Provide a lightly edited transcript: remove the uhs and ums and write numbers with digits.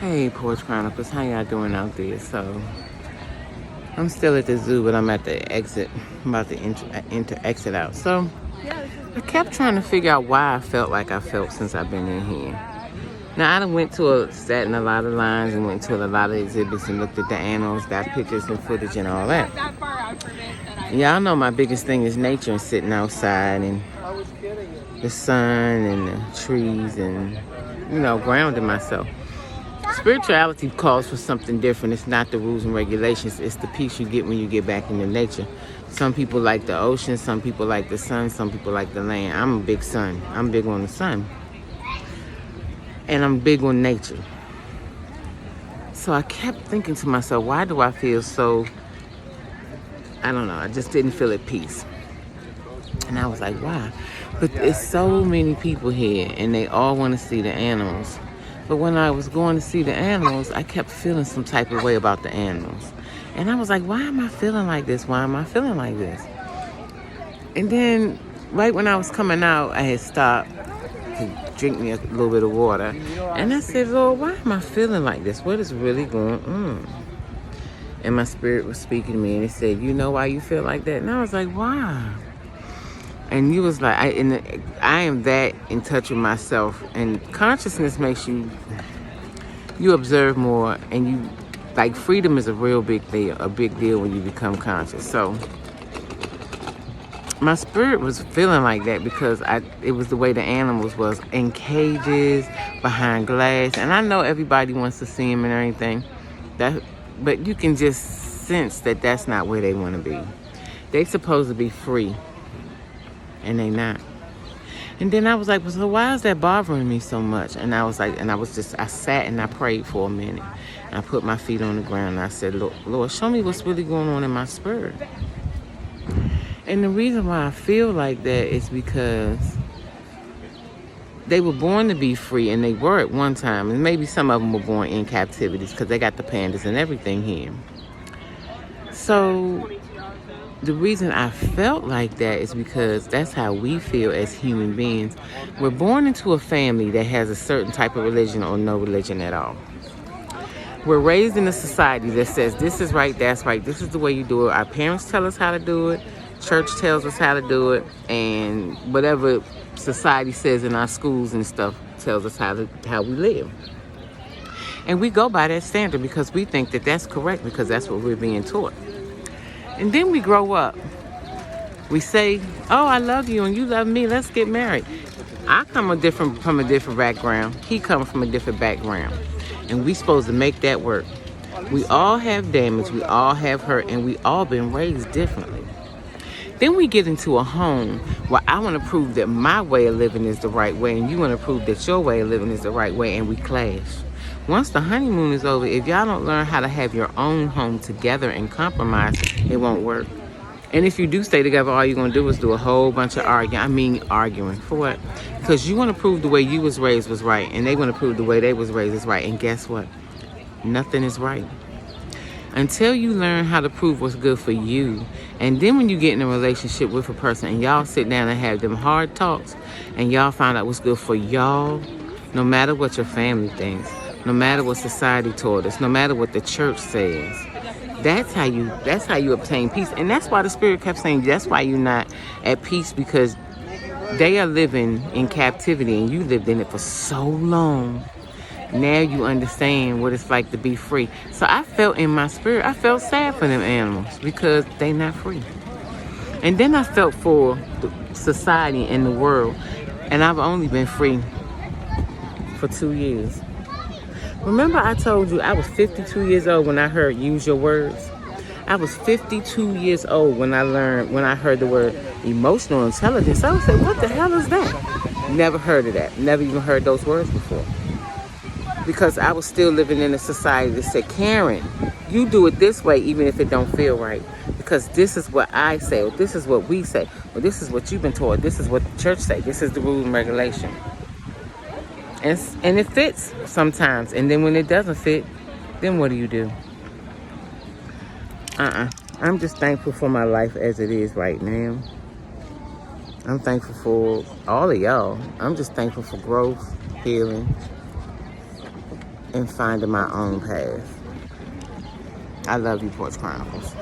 Hey, Porch Chronicles, how y'all doing out there? So, I'm still at the zoo, but I'm at the exit. I'm about to enter exit out. So, I kept trying to figure out why I felt like I felt since I've been in here. Now, I done sat in a lot of lines and went to a lot of exhibits and looked at the animals, got pictures and footage and all that. Y'all know my biggest thing is nature and sitting outside and the sun and the trees and, grounding myself. Spirituality calls for something different. It's not the rules and regulations. It's the peace you get when you get back into nature. Some people like the ocean. Some people like the sun. Some people like the land. I'm a big sun. I'm big on the sun. And I'm big on nature. So I kept thinking to myself, why do I feel so, I don't know, I just didn't feel at peace. And I was like, why? But there's so many people here and they all want to see the animals. But when I was going to see the animals, I kept feeling some type of way about the animals. And I was like, why am I feeling like this? Why am I feeling like this? And then right when I was coming out, I had stopped to drink me a little bit of water. And I said, Lord, why am I feeling like this? What is really going on? And my spirit was speaking to me and it said, you know why you feel like that? And I was like, why? And you was like, I am that in touch with myself. And consciousness makes you observe more. And you, like, freedom is a real big deal when you become conscious. So my spirit was feeling like that because it was the way the animals was in cages, behind glass. And I know everybody wants to see them and everything. But you can just sense that that's not where they want to be. They supposed to be free. And they not. And then I was like, well, so why is that bothering me so much? And I was like, I sat and I prayed for a minute. And I put my feet on the ground and I said, Lord, show me what's really going on in my spirit. And the reason why I feel like that is because they were born to be free, and they were at one time. And maybe some of them were born in captivities because they got the pandas and everything here. So the reason I felt like that is because that's how we feel as human beings. We're born into a family that has a certain type of religion or no religion at all. We're raised in a society that says this is right, that's right, this is the way you do it. Our parents tell us how to do it. Church tells us how to do it. And whatever society says in our schools and stuff tells us how we live. And we go by that standard because we think that that's correct because that's what we're being taught. And then we grow up. We say, oh, I love you and you love me. Let's get married. I come from a different background. He comes from a different background. And we supposed to make that work. We all have damage. We all have hurt. And we all been raised differently. Then we get into a home where I want to prove that my way of living is the right way. And you want to prove that your way of living is the right way. And we clash. Once the honeymoon is over, if y'all don't learn how to have your own home together and compromise, it won't work. And if you do stay together, all you're going to do is do a whole bunch of arguing. For what? Because you want to prove the way you was raised was right, and they want to prove the way they was raised is right. And guess what? Nothing is right. Until you learn how to prove what's good for you. And then when you get in a relationship with a person and y'all sit down and have them hard talks and y'all find out what's good for y'all, no matter what your family thinks, no matter what society taught us, no matter what the church says, that's how you obtain peace. And that's why the Spirit kept saying, that's why you're not at peace, because they are living in captivity and you lived in it for so long. Now you understand what it's like to be free. So I felt in my spirit, I felt sad for them animals because they not free. And then I felt for the society and the world. And I've only been free for 2 years. Remember I told you I was 52 years old when I heard use your words? I was 52 years old when I heard the word emotional intelligence. I would say, what the hell is that? Never heard of that. Never even heard those words before. Because I was still living in a society that said, Karen, you do it this way even if it don't feel right. Because this is what I say, or this is what we say, or this is what you've been taught, this is what the church say, this is the rule and regulation. And it fits sometimes. And then when it doesn't fit, then what do? I'm just thankful for my life as it is right now. I'm thankful for all of y'all. I'm just thankful for growth, healing, and finding my own path. I love you, Porch Chronicles.